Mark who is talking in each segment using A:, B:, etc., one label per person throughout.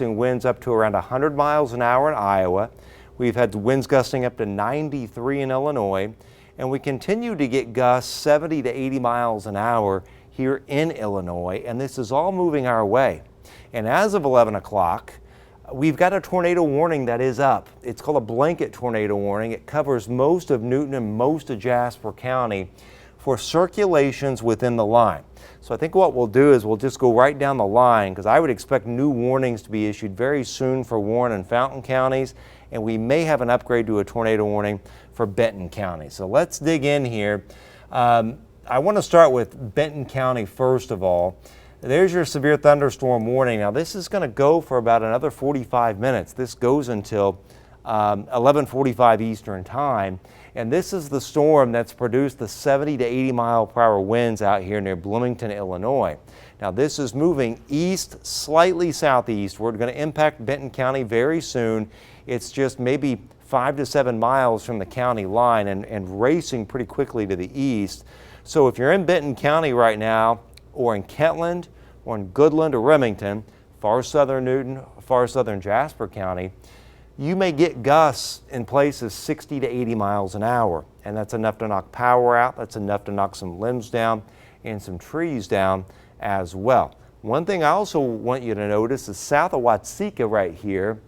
A: Winds up to around 100 miles an hour in Iowa. We've had winds gusting up to 93 in Illinois, and we continue to get gusts 70 to 80 miles an hour here in Illinois, and this is all moving our way. And as of 11 o'clock, we've got a tornado warning that is up. It's called a blanket tornado warning. It covers most of Newton and most of Jasper County for circulations within the line. So I think what we'll do is we'll just go right down the line, because I would expect new warnings to be issued very soon for Warren and Fountain counties, and we may have an upgrade to a tornado warning for Benton County. So let's dig in here. I want to start with Benton County first of all. There's your severe thunderstorm warning. Now this is going to go for about another 45 minutes. This goes until 11:45 Eastern time. And this is the storm that's produced the 70 to 80 mile per hour winds out here near Bloomington, Illinois. Now this is moving east, slightly southeast. We're going to impact Benton County very soon. It's just maybe 5 to 7 miles from the county line and racing pretty quickly to the east. So if you're in Benton County right now, or in Kentland, or in Goodland or Remington, far southern Newton, far southern Jasper County, you may get gusts in places 60 to 80 miles an hour, and that's enough to knock power out. That's enough to knock some limbs down and some trees down as well. One thing I also want you to notice is south of Watseka right here.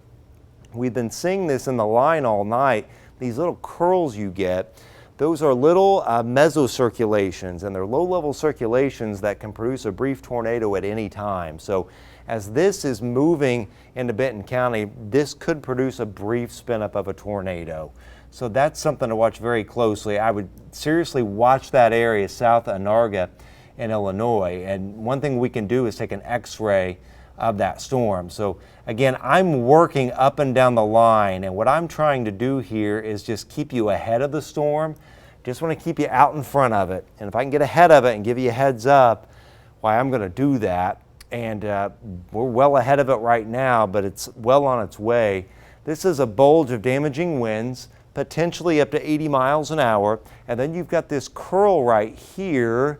A: We've been seeing this in the line all night. These little curls you get, those are little mesocirculations, and they're low-level circulations that can produce a brief tornado at any time. So as this is moving into Benton County, this could produce a brief spin-up of a tornado. So that's something to watch very closely. I would seriously watch that area south of Anarga in Illinois. And one thing we can do is take an X-ray of that storm. So again, I'm working up and down the line, and what I'm trying to do here is just keep you ahead of the storm. Just want to keep you out in front of it. And if I can get ahead of it and give you a heads up, why, I'm going to do that. And we're well ahead of it right now, but it's well on its way. This is a bulge of damaging winds, potentially up to 80 miles an hour. And then you've got this curl right here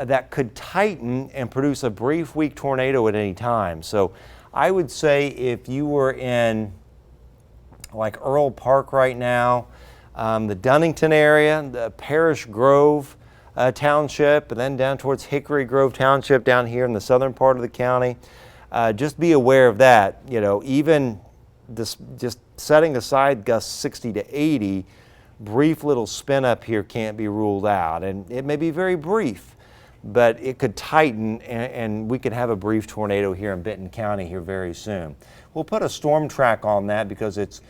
A: that could tighten and produce a brief, weak tornado at any time. So I would say if you were in like Earl Park right now, the Dunnington area, the Parish Grove Township, and then down towards Hickory Grove Township down here in the southern part of the county, just be aware of that. You know, even this, just setting aside gusts 60 to 80, brief little spin up here can't be ruled out. And it may be very brief, but it could tighten, and we could have a brief tornado here in Benton County here very soon. We'll put a storm track on that because it's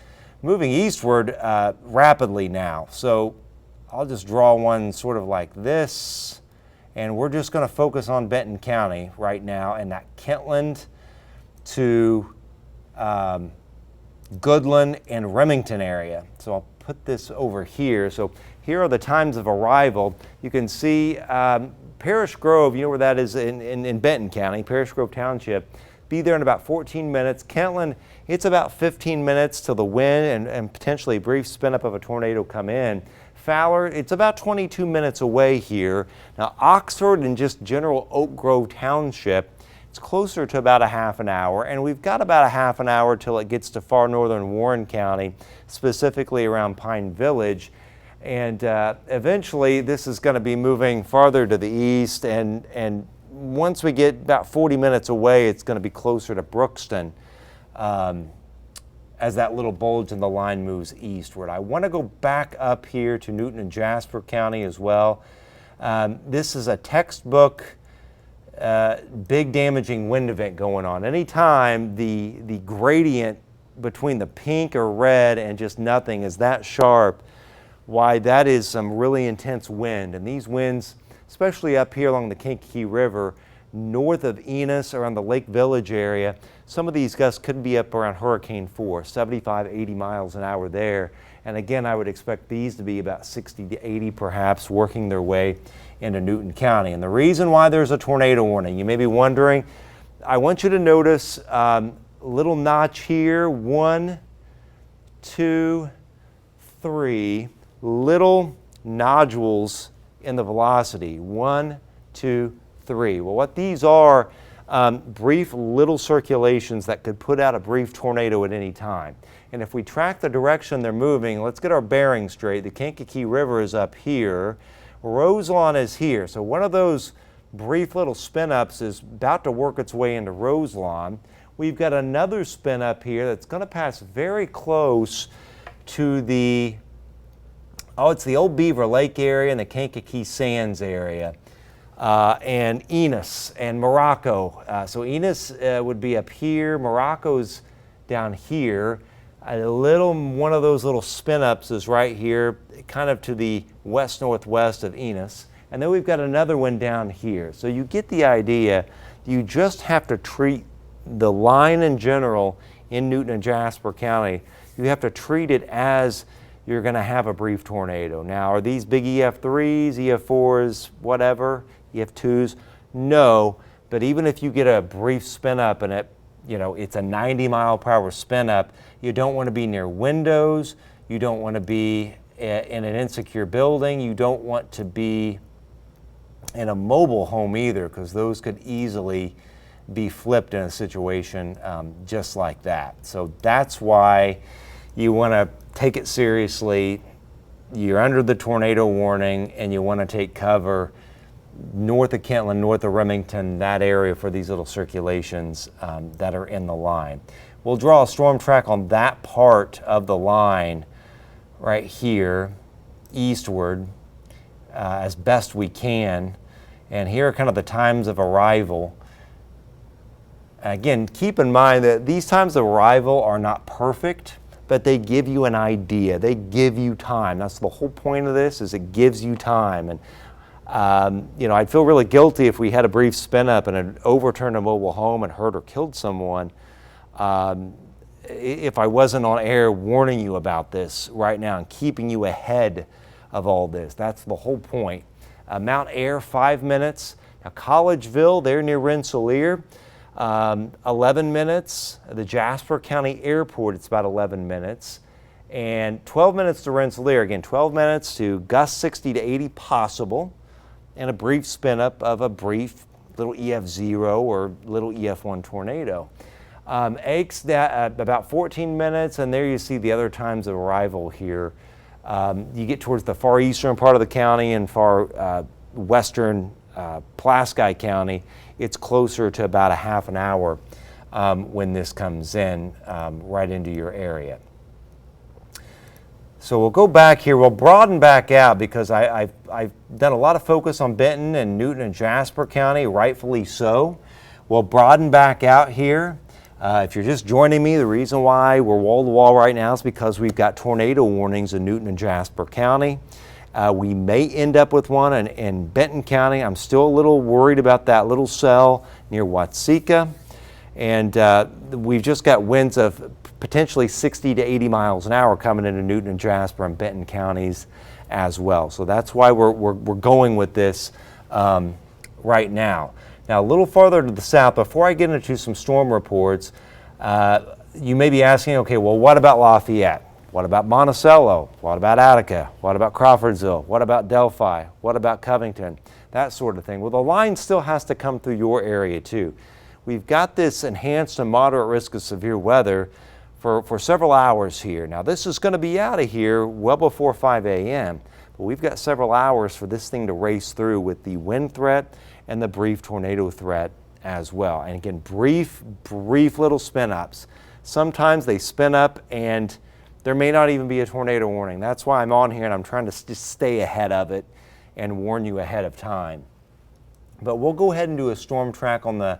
A: moving eastward rapidly now. So I'll just draw one sort of like this, and we're just going to focus on Benton County right now and that Kentland to Goodland and Remington area. So I'll put this over here. So here are the times of arrival. You can see Parish Grove, you know where that is in Benton County, Parish Grove Township. Be there in about 14 minutes. Kentland, it's about 15 minutes till the wind and potentially a brief spin up of a tornado come in. Fowler, it's about 22 minutes away here. Now Oxford and just general Oak Grove Township, it's closer to about a half an hour, and we've got about a half an hour till it gets to far northern Warren County, specifically around Pine Village. And eventually this is going to be moving farther to the east, and once we get about 40 minutes away, it's going to be closer to Brookston as that little bulge in the line moves eastward. I want to go back up here to Newton and Jasper County as well. This is a textbook big damaging wind event going on. Anytime the gradient between the pink or red and just nothing is that sharp, why, that is some really intense wind. And these winds, especially up here along the Kankakee River, north of Enos, around the Lake Village area, some of these gusts could be up around hurricane force, 75, 80 miles an hour there. And again, I would expect these to be about 60 to 80 perhaps, working their way into Newton County. And the reason why there's a tornado warning, you may be wondering, I want you to notice a little notch here, 1, 2, 3, little nodules in the velocity, 1, 2, 3. Well, what these are, brief little circulations that could put out a brief tornado at any time. And if we track the direction they're moving, let's get our bearings straight. The Kankakee River is up here. Roselawn is here. So one of those brief little spin-ups is about to work its way into Roselawn. We've got another spin up here that's going to pass very close to the, it's the Old Beaver Lake area and the Kankakee Sands area. And Enos and Morocco. So Enos would be up here, Morocco's down here. One of those little spin-ups is right here, kind of to the west-northwest of Enos. And then we've got another one down here. So you get the idea. You just have to treat the line in general in Newton and Jasper County. You have to treat it as you're going to have a brief tornado. Now, are these big EF3s, EF4s, whatever, EF2s? No, but even if you get a brief spin up and it's a 90-mile-per-hour spin up, you don't want to be near windows. You don't want to be in an insecure building. You don't want to be in a mobile home either, because those could easily be flipped in a situation just like that. So that's why you want to take it seriously. You're under the tornado warning and you want to take cover north of Kentland, north of Remington, that area for these little circulations that are in the line. We'll draw a storm track on that part of the line right here, eastward, as best we can. And here are kind of the times of arrival. Again, keep in mind that these times of arrival are not perfect, but they give you an idea. They give you time. That's the whole point of this, is it gives you time. And I'd feel really guilty if we had a brief spin up and it overturned a mobile home and hurt or killed someone, if I wasn't on air warning you about this right now and keeping you ahead of all this. That's the whole point. Mount Ayr, 5 minutes. Now, Collegeville, they're near Rensselaer, 11 minutes. The Jasper County Airport, it's about 11 minutes. And 12 minutes to Rensselaer. Again, 12 minutes to gusts 60 to 80 possible, and a brief spin up of a brief little EF0 or little EF1 tornado. Aches, about 14 minutes, and there you see the other times of arrival here. You get towards the far eastern part of the county and far western Pulaski County, it's closer to about a half an hour when this comes in right into your area. So we'll go back here, we'll broaden back out because I've done a lot of focus on Benton and Newton and Jasper County, rightfully so. We'll broaden back out here. If you're just joining me, the reason why we're wall to wall right now is because we've got tornado warnings in Newton and Jasper County. We may end up with one in Benton County. I'm still a little worried about that little cell near Watseka. And we've just got winds of potentially 60 to 80 miles an hour coming into Newton and Jasper and Benton counties as well. So that's why we're going with this right now. Now, a little farther to the south, before I get into some storm reports, you may be asking, okay, well, what about Lafayette? What about Monticello? What about Attica? What about Crawfordsville? What about Delphi? What about Covington? That sort of thing. Well, the line still has to come through your area too. We've got this enhanced and moderate risk of severe weather for several hours here. Now, this is going to be out of here well before 5 a.m., but we've got several hours for this thing to race through with the wind threat and the brief tornado threat as well. And again, brief little spin-ups. Sometimes they spin up and there may not even be a tornado warning. That's why I'm on here and I'm trying to just stay ahead of it and warn you ahead of time. But we'll go ahead and do a storm track on the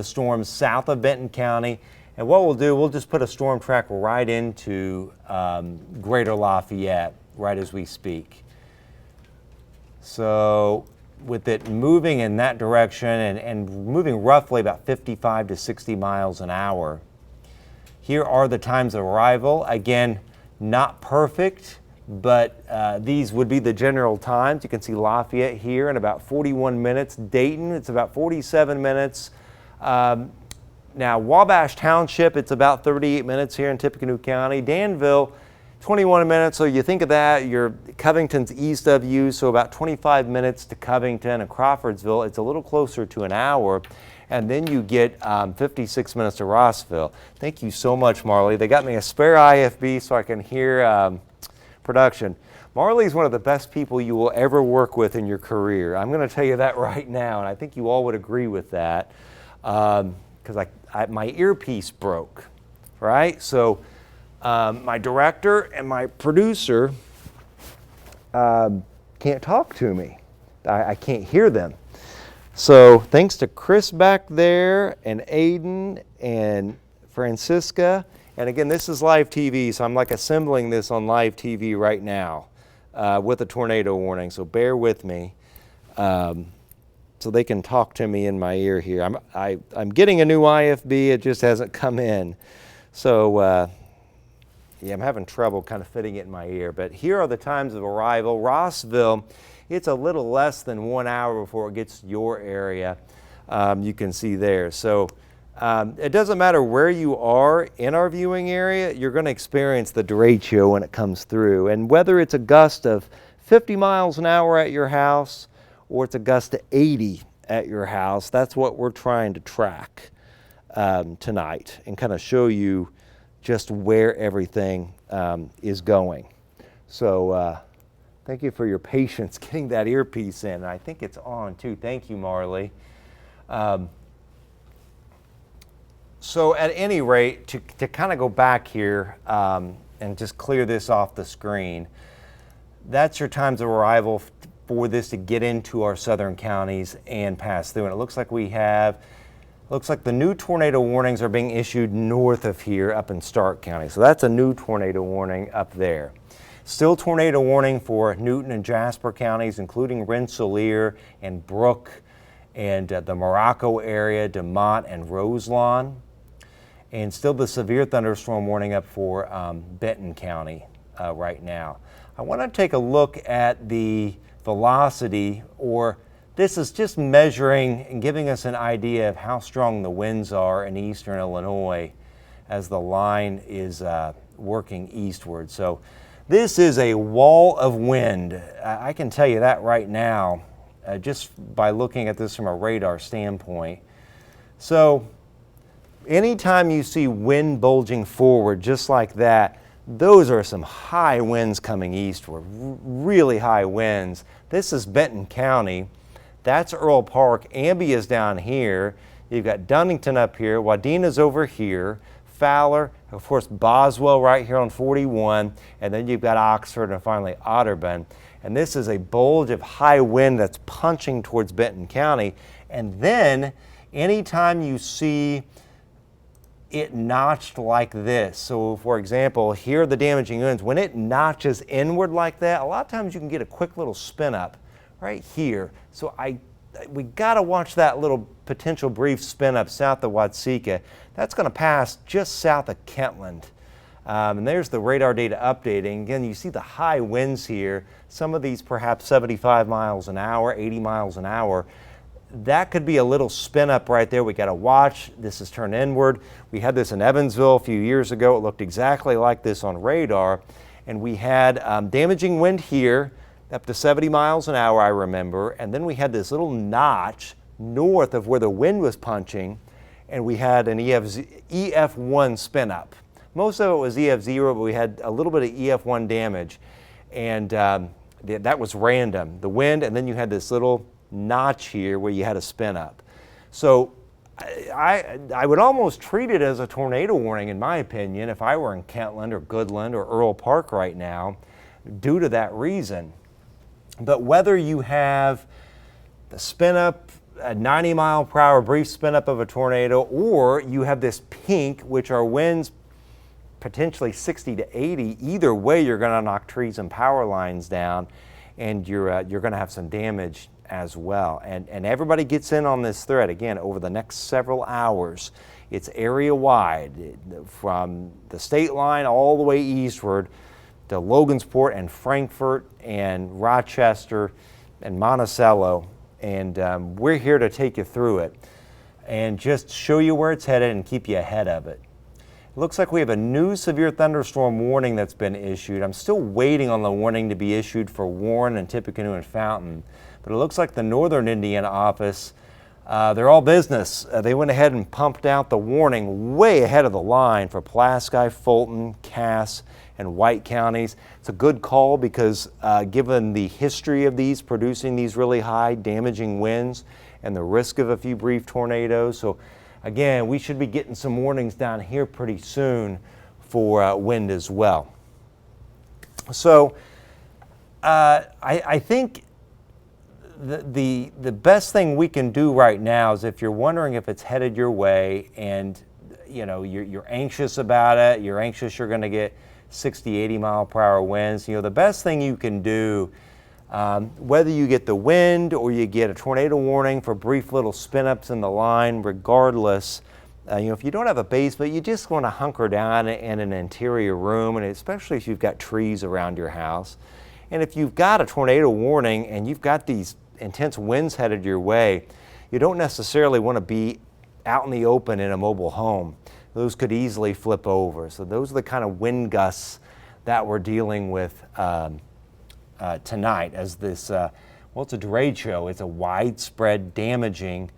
A: storms south of Benton County. And what we'll do, we'll just put a storm track right into Greater Lafayette right as we speak. So with it moving in that direction and moving roughly about 55 to 60 miles an hour, here are the times of arrival. Again, not perfect, but these would be the general times. You can see Lafayette here in about 41 minutes. Dayton, it's about 47 minutes. Now, Wabash Township, it's about 38 minutes here in Tippecanoe County. Danville, 21 minutes, so you think of that, Covington's east of you, so about 25 minutes to Covington. And Crawfordsville, it's a little closer to an hour. and then you get 56 minutes to Rossville. Thank you so much, Marley. They got me a spare IFB so I can hear production. Marley's one of the best people you will ever work with in your career. I'm going to tell you that right now, and I think you all would agree with that, because my earpiece broke, right? So my director and my producer can't talk to me. I can't hear them. So thanks to Chris back there, and Aiden, and Francisca, and again, this is live TV, so I'm like assembling this on live TV right now with a tornado warning, so bear with me. So they can talk to me in my ear here. I'm getting a new IFB, it just hasn't come in. So yeah, I'm having trouble kind of fitting it in my ear. But here are the times of arrival. Rossville, it's a little less than 1 hour before it gets to your area. You can see there. So it doesn't matter where you are in our viewing area, you're going to experience the derecho when it comes through. And whether it's a gust of 50 miles an hour at your house or it's a gust of 80 at your house, that's what we're trying to track tonight and kind of show you just where everything is going. So thank you for your patience getting that earpiece in. I think it's on too. Thank you, Marley. So at any rate, to kind of go back here and just clear this off the screen, that's your times of arrival for this to get into our southern counties and pass through. And it looks like the new tornado warnings are being issued north of here up in Stark County. So that's a new tornado warning up there. Still tornado warning for Newton and Jasper counties, including Rensselaer and Brooke and the Morocco area, DeMont and Roselawn. And still the severe thunderstorm warning up for Benton County right now. I want to take a look at the velocity, or this is just measuring and giving us an idea of how strong the winds are in eastern Illinois as the line is working eastward. So this is a wall of wind. I can tell you that right now just by looking at this from a radar standpoint. So anytime you see wind bulging forward just like that, those are some high winds coming eastward, really high winds. This is Benton County. That's Earl Park. Amby is down here. You've got Dunnington up here. Wadena's over here. Fowler, of course, Boswell right here on 41. And then you've got Oxford and finally Otterburn. And this is a bulge of high wind that's punching towards Benton County. And then anytime you see it notched like this, so for example, here are the damaging winds. When it notches inward like that, a lot of times you can get a quick little spin up right here. So we got to watch that little potential brief spin up south of Watseka. That's going to pass just south of Kentland. And there's the radar data updating. Again, you see the high winds here. Some of these perhaps 75 miles an hour, 80 miles an hour. That could be a little spin up right there. We got to watch. This is turned inward. We had this in Evansville a few years ago. It looked exactly like this on radar. And we had damaging wind here, up to 70 miles an hour, I remember. And then we had this little notch north of where the wind was punching, and we had an EF1 spin up. Most of it was EF0, but we had a little bit of EF1 damage. And that was random, the wind, and then you had this little notch here where you had a spin up. So I would almost treat it as a tornado warning, in my opinion, if I were in Kentland or Goodland or Earl Park right now, due to that reason. But whether you have the spin up, a 90 mile per hour brief spin up of a tornado, or you have this pink, which are winds potentially 60 to 80, either way you're going to knock trees and power lines down, and you're going to have some damage as well. And everybody gets in on this thread again over the next several hours. It's area wide, from the state line all the way eastward to Logansport and Frankfort and Rochester and Monticello. And we're here to take you through it and just show you where it's headed and keep you ahead of it. It looks like we have a new severe thunderstorm warning that's been issued. I'm still waiting on the warning to be issued for Warren and Tippecanoe and Fountain, but it looks like the Northern Indiana office they're all business. They went ahead and pumped out the warning way ahead of the line for Pulaski, Fulton, Cass, and White counties. It's a good call because given the history of these producing these really high damaging winds and the risk of a few brief tornadoes. So again, we should be getting some warnings down here pretty soon for wind as well. So I think the best thing we can do right now is, if you're wondering if it's headed your way and you're anxious about it, you're anxious you're going to get 60, 80 mile per hour winds, the best thing you can do, whether you get the wind or you get a tornado warning for brief little spin ups in the line, regardless, if you don't have a basement, you just want to hunker down in an interior room, and especially if you've got trees around your house. And if you've got a tornado warning and you've got these intense winds headed your way, you don't necessarily want to be out in the open in a mobile home. Those could easily flip over. So those are the kind of wind gusts that we're dealing with tonight, as this, it's a derecho. It's a widespread damaging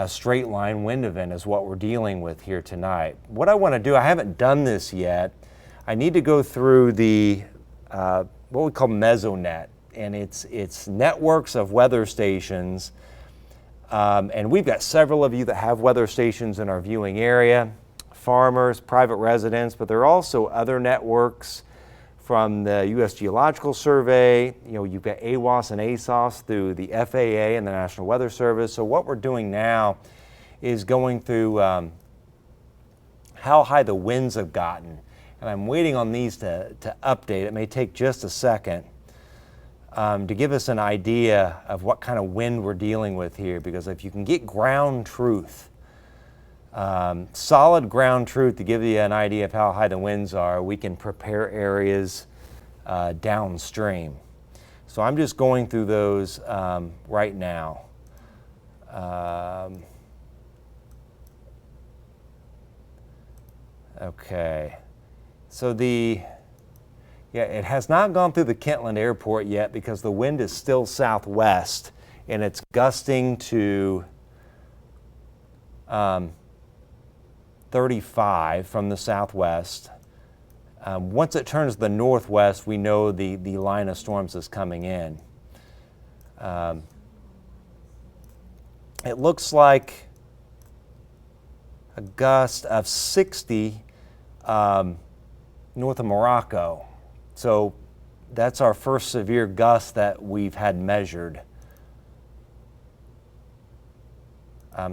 A: straight line wind event is what we're dealing with here tonight. What I want to do, I haven't done this yet, I need to go through the what we call mesonet, and it's networks of weather stations, and we've got several of you that have weather stations in our viewing area, farmers, private residents, but there are also other networks from the U.S. Geological Survey. You've got AWOS and ASOS through the FAA and the National Weather Service. So what we're doing now is going through how high the winds have gotten. And I'm waiting on these to update. It may take just a second to give us an idea of what kind of wind we're dealing with here, because if you can get ground truth, solid ground truth to give you an idea of how high the winds are, we can prepare areas downstream. So I'm just going through those right now. Okay. So it has not gone through the Kentland Airport yet because the wind is still southwest and it's gusting to 35 from the southwest. Once it turns to the northwest, we know the line of storms is coming in. It looks like a gust of 60 north of Morocco. So that's our first severe gust that we've had measured.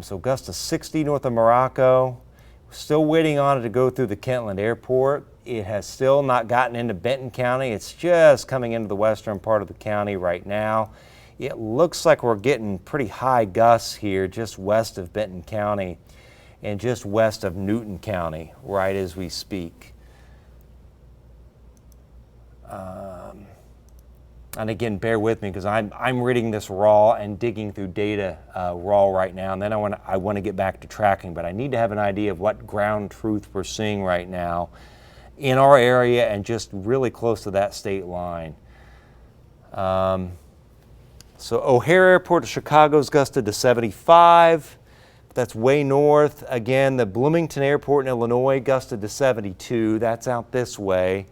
A: So gust of 60 north of Morocco. Still waiting on it to go through the Kentland Airport. It has still not gotten into Benton County. It's just coming into the western part of the county right now. It looks like we're getting pretty high gusts here just west of Benton County and just west of Newton County right as we speak. And again, bear with me because I'm reading this raw and digging through data raw right now, and then I want to get back to tracking, but I need to have an idea of what ground truth we're seeing right now in our area and just really close to that state line. So O'Hare Airport to Chicago's gusted to 75. That's way north. Again, the Bloomington Airport in Illinois gusted to 72. That's out this way.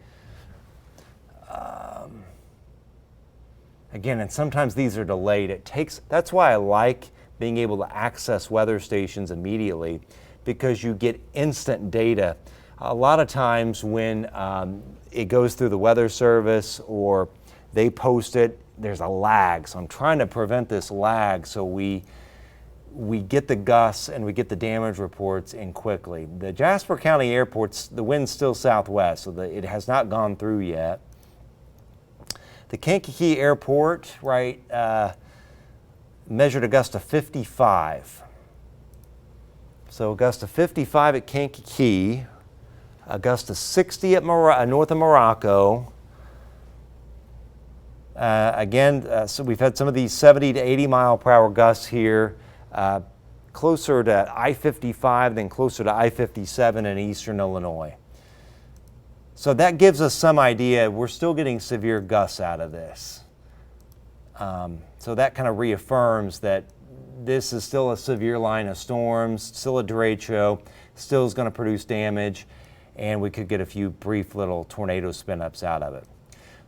A: Again, and sometimes these are delayed. That's why I like being able to access weather stations immediately, because you get instant data. A lot of times when it goes through the Weather Service or they post it, there's a lag. So I'm trying to prevent this lag so we get the gusts and we get the damage reports in quickly. The Jasper County Airport's, the wind's still southwest, so it has not gone through yet. The Kankakee Airport, right, measured a gust of 55. So a gust of 55 at Kankakee, a gust of 60 at north of Morocco. So we've had some of these 70 to 80 mile per hour gusts here, closer to I-55 than closer to I-57 in eastern Illinois. So that gives us some idea. We're still getting severe gusts out of this. So that kind of reaffirms that this is still a severe line of storms, still a derecho, still is going to produce damage, and we could get a few brief little tornado spin-ups out of it.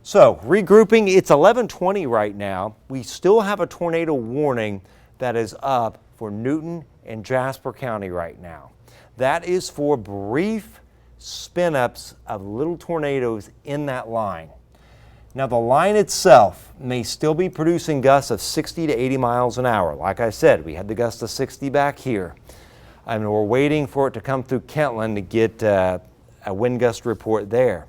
A: So regrouping, it's 11:20 right now. We still have a tornado warning that is up for Newton and Jasper County right now. That is for brief spin-ups of little tornadoes in that line. Now the line itself may still be producing gusts of 60 to 80 miles an hour. Like I said, we had the gust of 60 back here. And we're waiting for it to come through Kentland to get a wind gust report there.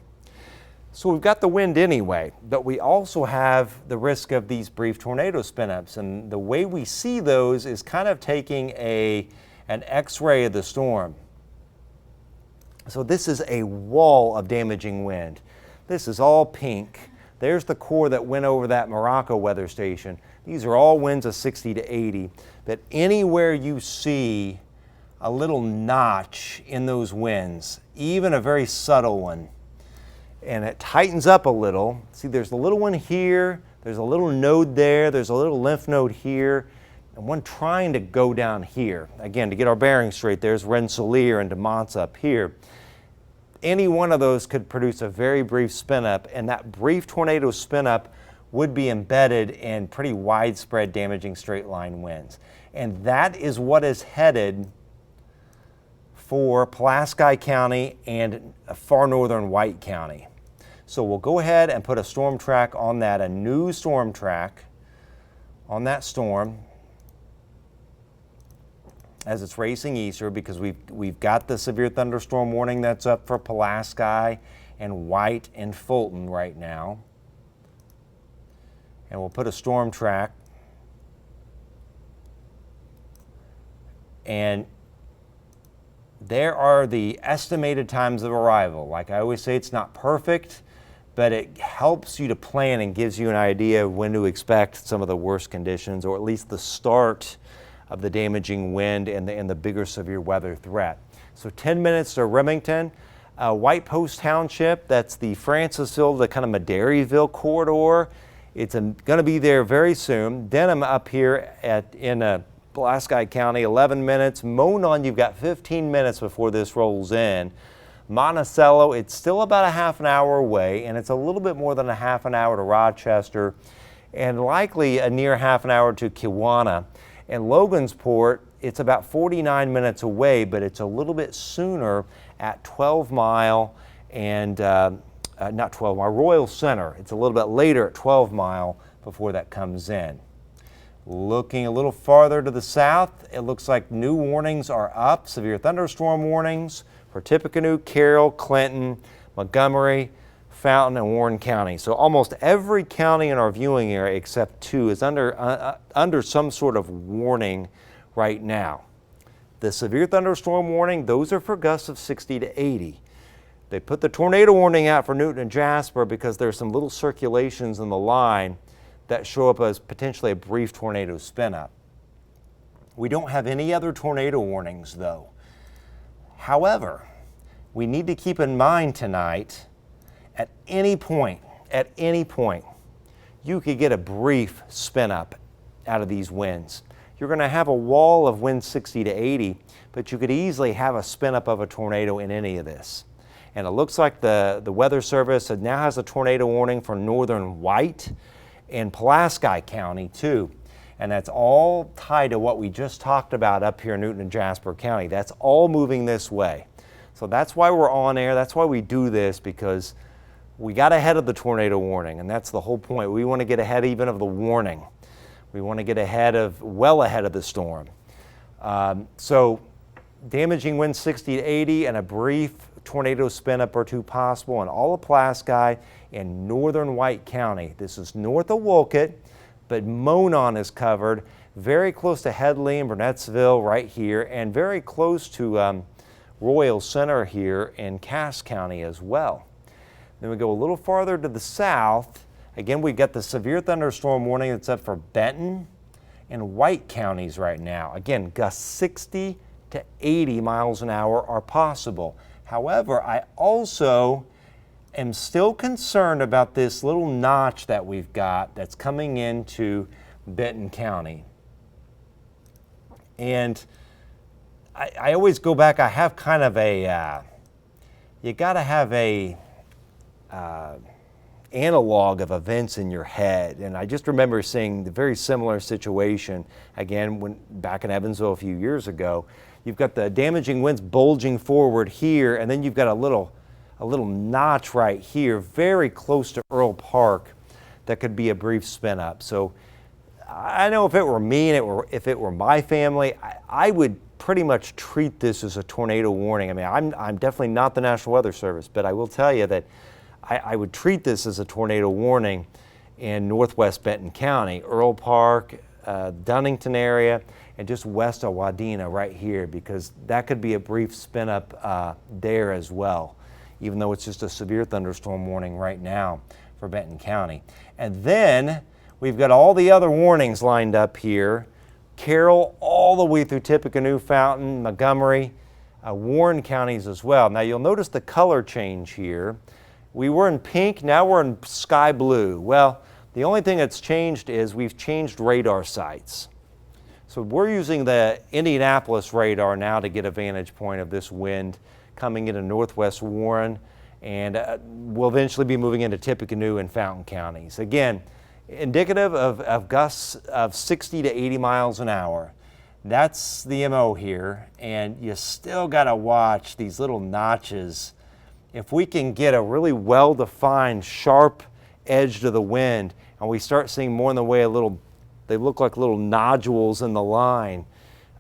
A: So we've got the wind anyway, but we also have the risk of these brief tornado spin-ups. And the way we see those is kind of taking an X-ray of the storm. So this is a wall of damaging wind. This is all pink. There's the core that went over that Morocco weather station. These are all winds of 60 to 80. But anywhere you see a little notch in those winds, even a very subtle one, and it tightens up a little. See, there's a little one here, there's a little node there, there's a little lymph node here, and one trying to go down here. Again, to get our bearings straight, there's Rensselaer and DeMont's up here. Any one of those could produce a very brief spin-up, and that brief tornado spin-up would be embedded in pretty widespread damaging straight line winds. And that is what is headed for Pulaski County and far northern White County. So we'll go ahead and put a storm track on that, a new storm track on that storm as it's racing eastward, because we've got the severe thunderstorm warning that's up for Pulaski and White and Fulton right now. And we'll put a storm track, and there are the estimated times of arrival. Like I always say, it's not perfect, but it helps you to plan and gives you an idea of when to expect some of the worst conditions, or at least the start of the damaging wind and the bigger severe weather threat. So 10 minutes to Remington. White Post Township, that's the Francisville, the kind of Madairyville corridor. It's going to be there very soon. Denham up here in Pulaski County, 11 minutes. Monon, you've got 15 minutes before this rolls in. Monticello, it's still about a half an hour away, and it's a little bit more than a half an hour to Rochester, and likely a near half an hour to Kewanna. And Logansport, it's about 49 minutes away, but it's a little bit sooner at 12 Mile and, not 12 Mile, Royal Center. It's a little bit later at 12 Mile before that comes in. Looking a little farther to the south, it looks like new warnings are up, severe thunderstorm warnings for Tippecanoe, Carroll, Clinton, Montgomery, Fountain, and Warren County. So almost every county in our viewing area except two is under some sort of warning right now. The severe thunderstorm warning, those are for gusts of 60 to 80. They put the tornado warning out for Newton and Jasper because there's some little circulations in the line that show up as potentially a brief tornado spin-up. We don't have any other tornado warnings though. However, we need to keep in mind tonight, at any point, you could get a brief spin-up out of these winds. You're going to have a wall of wind 60 to 80, but you could easily have a spin-up of a tornado in any of this. And it looks like the Weather Service now has a tornado warning for northern White and Pulaski County too. And that's all tied to what we just talked about up here in Newton and Jasper County. That's all moving this way. So that's why we're on air. That's why we do this, because we got ahead of the tornado warning, and that's the whole point. We want to get ahead even of the warning. We want to get well ahead of the storm. So damaging winds 60 to 80 and a brief tornado spin-up or two possible in all of Pulaski and northern White County. This is north of Wolcott, but Monon is covered, very close to Headley and Burnettsville right here, and very close to Royal Center here in Cass County as well. Then we go a little farther to the south. Again, we got the severe thunderstorm warning that's up for Benton and White counties right now. Again, gusts 60 to 80 miles an hour are possible. However, I also am still concerned about this little notch that we've got that's coming into Benton County. And I always go back, I have kind of a, you got to have a analog of events in your head. And I just remember seeing the very similar situation again when back in Evansville a few years ago. You've got the damaging winds bulging forward here, and then you've got a little notch right here, very close to Earl Park, that could be a brief spin up. So I know if it were me and if it were my family, I would pretty much treat this as a tornado warning. I mean, I'm definitely not the National Weather Service, but I will tell you that I would treat this as a tornado warning in northwest Benton County, Earl Park, Dunnington area, and just west of Wadena right here, because that could be a brief spin up there as well, even though it's just a severe thunderstorm warning right now for Benton County. And then we've got all the other warnings lined up here. Carroll all the way through Tippecanoe, Fountain, Montgomery, Warren counties as well. Now you'll notice the color change here. We were in pink, now we're in sky blue. Well, the only thing that's changed is we've changed radar sites. So we're using the Indianapolis radar now to get a vantage point of this wind coming into northwest Warren, and we'll eventually be moving into Tippecanoe and Fountain counties. Again, indicative of gusts of 60 to 80 miles an hour. That's the MO here, and you still got to watch these little notches. If we can get a really well-defined, sharp edge to the wind, and we start seeing more in the way of they look like little nodules in the line,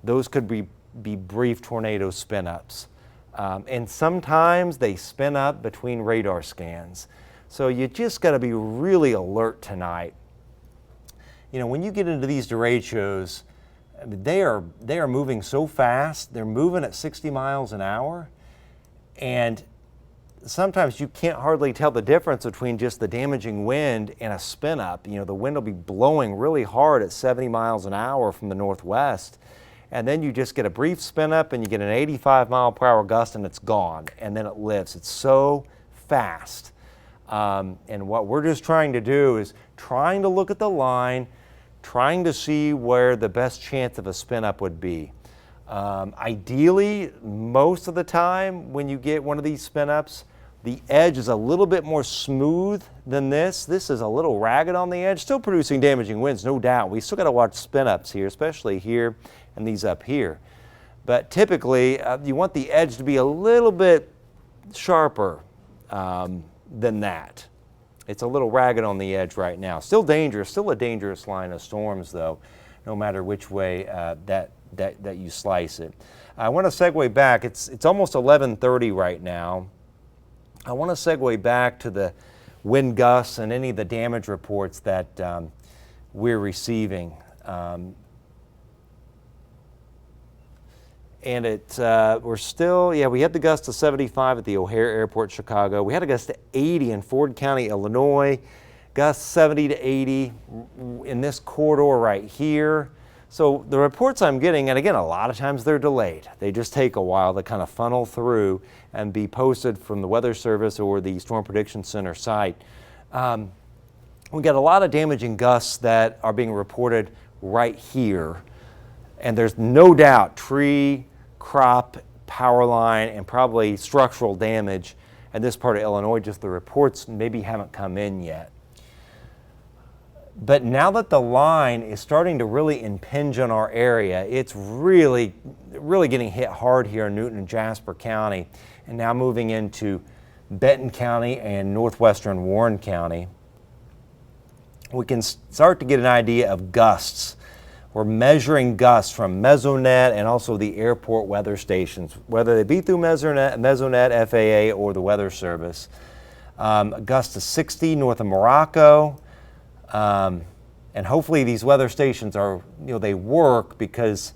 A: those could be brief tornado spin-ups. And sometimes they spin up between radar scans. So you just got to be really alert tonight. You know, when you get into these derechos, they are moving so fast. They're moving at 60 miles an hour, and sometimes you can't hardly tell the difference between just the damaging wind and a spin up. You know, the wind will be blowing really hard at 70 miles an hour from the northwest, and then you just get a brief spin up and you get an 85 mile per hour gust and it's gone, and then it lifts. It's so fast. And what we're just trying to do is trying to look at the line, trying to see where the best chance of a spin up would be. Ideally, most of the time when you get one of these spin ups, the edge is a little bit more smooth than this. This is a little ragged on the edge, still producing damaging winds, no doubt. We still got to watch spin ups here, especially here and these up here. But typically, you want the edge to be a little bit sharper than that. It's a little ragged on the edge right now. Still dangerous, still a dangerous line of storms though, no matter which way that you slice it. I want to segue back. It's almost 11:30 right now. I want to segue back to the wind gusts and any of the damage reports that we're receiving. And we're still, we had the gust to 75 at the O'Hare Airport, Chicago. We had a gust to 80 in Ford County, Illinois. Gusts 70 to 80 in this corridor right here. So the reports I'm getting, and again, a lot of times they're delayed. They just take a while to kind of funnel through and be posted from the Weather Service or the Storm Prediction Center site. We got a lot of damaging gusts that are being reported right here. And there's no doubt tree, crop, power line, and probably structural damage in this part of Illinois. Just the reports maybe haven't come in yet. But now that the line is starting to really impinge on our area, it's really getting hit hard here in Newton and Jasper County, and now moving into Benton County and northwestern Warren County. We can start to get an idea of gusts. We're measuring gusts from Mesonet and also the airport weather stations, whether they be through Mesonet, FAA, or the Weather Service. Gusts to 60 north of Morocco. And hopefully these weather stations are, they work, because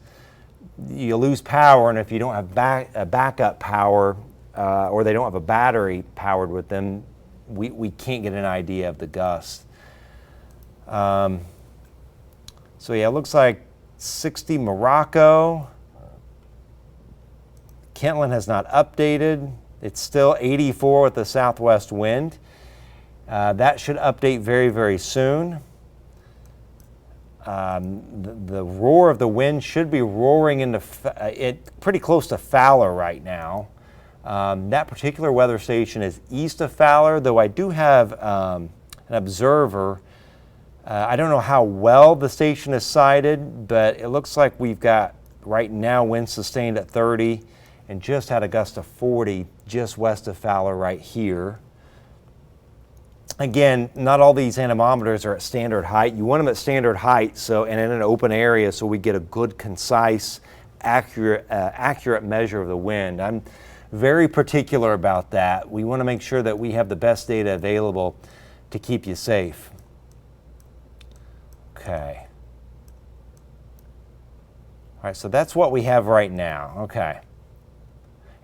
A: you lose power, and if you don't have backup power or they don't have a battery powered with them, we can't get an idea of the gust. So yeah, it looks like 60 Morocco. Kentland has not updated. It's still 84 with the southwest wind. That should update very, very soon. The roar of the wind should be roaring into it pretty close to Fowler right now. That particular weather station is east of Fowler, though I do have an observer. I don't know how well the station is sighted, but it looks like we've got right now winds sustained at 30 and just had a gust of 40 just west of Fowler right here. Again, not all these anemometers are at standard height. You want them at standard height and in an open area so we get a good, concise, accurate measure of the wind. I'm very particular about that. We want to make sure that we have the best data available to keep you safe. Okay. All right, so that's what we have right now. Okay.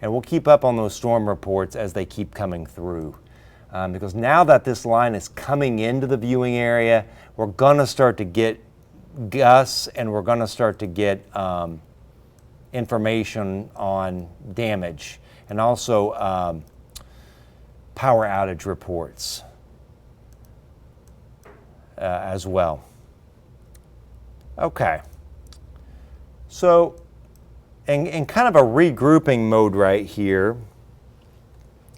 A: And we'll keep up on those storm reports as they keep coming through. Because now that this line is coming into the viewing area, we're going to start to get gusts and we're going to start to get information on damage and also power outage reports as well. Okay. So in kind of a regrouping mode right here,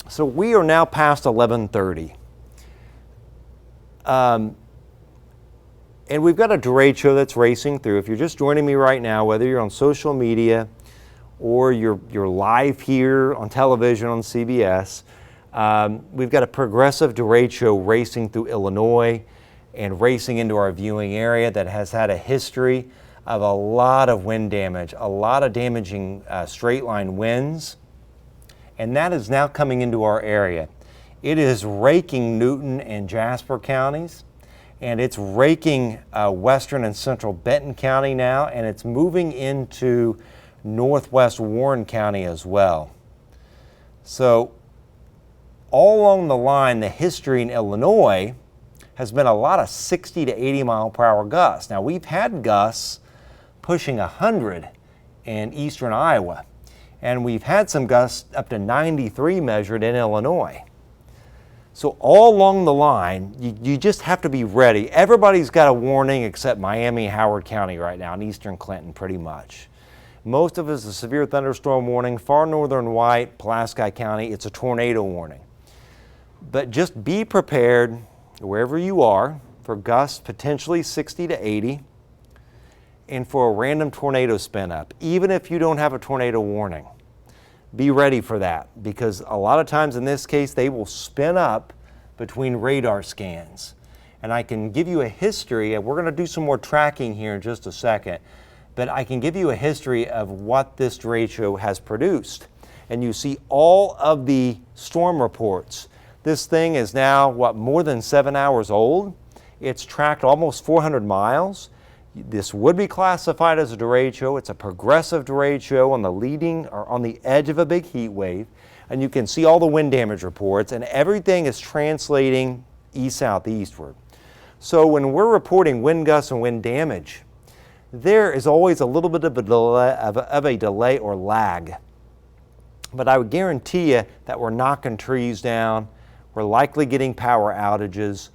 A: so we are now past 11:30. And we've got a derecho that's racing through. If you're just joining me right now, whether you're on social media or you're live here on television on CBS, we've got a progressive derecho racing through Illinois and racing into our viewing area that has had a history of a lot of wind damage, a lot of damaging straight line winds. And that is now coming into our area. It is raking Newton and Jasper counties, and it's raking western and central Benton County now, and it's moving into northwest Warren County as well. So all along the line, the history in Illinois has been a lot of 60 to 80 mile per hour gusts. Now we've had gusts pushing 100 in eastern Iowa. And we've had some gusts up to 93 measured in Illinois. So all along the line, you just have to be ready. Everybody's got a warning except Miami, Howard County right now, and eastern Clinton pretty much. Most of it is a severe thunderstorm warning. Far northern White, Pulaski County, it's a tornado warning. But just be prepared wherever you are for gusts potentially 60 to 80. And for a random tornado spin up, even if you don't have a tornado warning. Be ready for that, because a lot of times in this case they will spin up between radar scans. And I can give you a history, and we're going to do some more tracking here in just a second, but I can give you a history of what this derecho has produced. And you see all of the storm reports. This thing is now, more than 7 hours old. It's tracked almost 400 miles. This would be classified as a derecho. It's a progressive derecho on the leading or on the edge of a big heat wave. And you can see all the wind damage reports, and everything is translating east-southeastward. So when we're reporting wind gusts and wind damage, there is always a little bit of a delay or lag. But I would guarantee you that we're knocking trees down. We're likely getting power outages.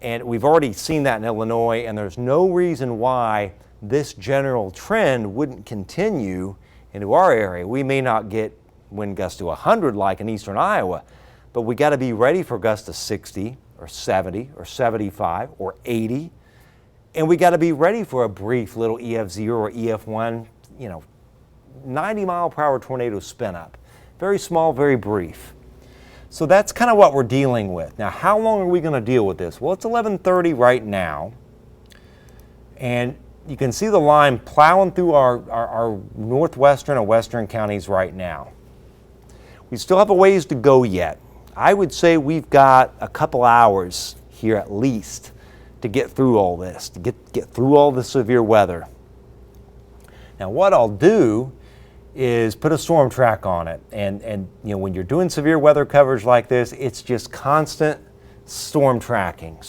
A: And we've already seen that in Illinois, and there's no reason why this general trend wouldn't continue into our area. We may not get wind gusts to 100 like in eastern Iowa, but we got to be ready for gusts to 60 or 70 or 75 or 80. And we got to be ready for a brief little EF0 or EF1, 90 mile per hour tornado spin up. Very small, very brief. So that's kind of what we're dealing with. Now, how long are we going to deal with this? Well, it's 11:30 right now. And you can see the line plowing through our northwestern and western counties right now. We still have a ways to go yet. I would say we've got a couple hours here at least to get through all this, to get through all the severe weather. Now, what I'll do is put a storm track on it. And when you're doing severe weather coverage like this, it's just constant storm tracking.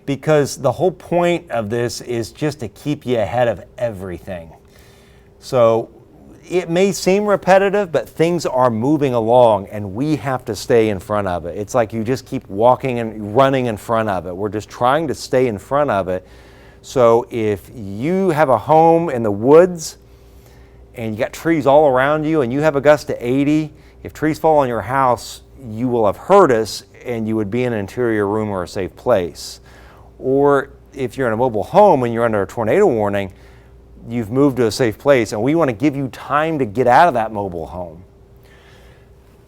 A: Because the whole point of this is just to keep you ahead of everything. So it may seem repetitive, but things are moving along and we have to stay in front of it. It's like you just keep walking and running in front of it. We're just trying to stay in front of it. So if you have a home in the woods and you got trees all around you and you have a gust to 80, if trees fall on your house, you will have heard us and you would be in an interior room or a safe place. Or if you're in a mobile home and you're under a tornado warning, you've moved to a safe place, and we want to give you time to get out of that mobile home.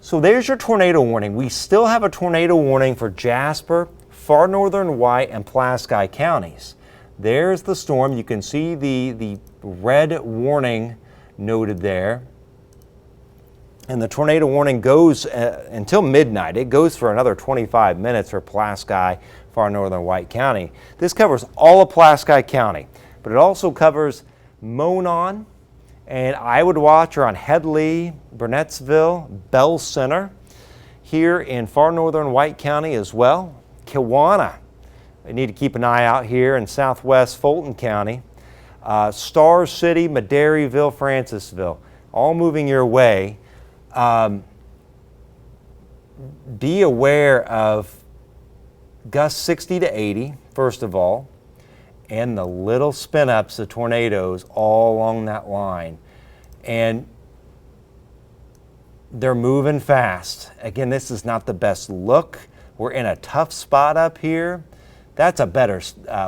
A: So there's your tornado warning. We still have a tornado warning for Jasper, far northern White, and Pulaski counties. There's the storm. You can see the red warning noted there. And the tornado warning goes until midnight. It goes for another 25 minutes for Pulaski, far northern White County. This covers all of Pulaski County, but it also covers Monon, and I would watch are on Headley, Burnettsville, Bell Center, here in far northern White County as well. Kewanna, I need to keep an eye out here in southwest Fulton County. Star City, Madairyville, Francisville, all moving your way. Be aware of gusts 60 to 80, first of all, and the little spin-ups of tornadoes all along that line. And they're moving fast. Again, this is not the best look. We're in a tough spot up here. That's a better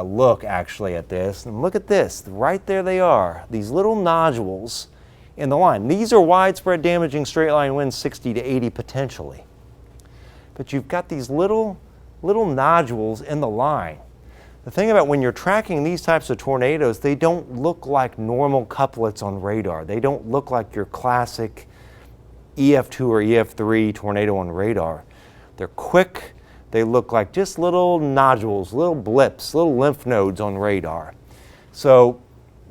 A: look actually at this. And look at this, right there they are, these little nodules in the line. These are widespread damaging straight line winds, 60 to 80 potentially. But you've got these little nodules in the line. The thing about when you're tracking these types of tornadoes, they don't look like normal couplets on radar. They don't look like your classic EF2 or EF3 tornado on radar. They're quick. They look like just little nodules, little blips, little lymph nodes on radar. So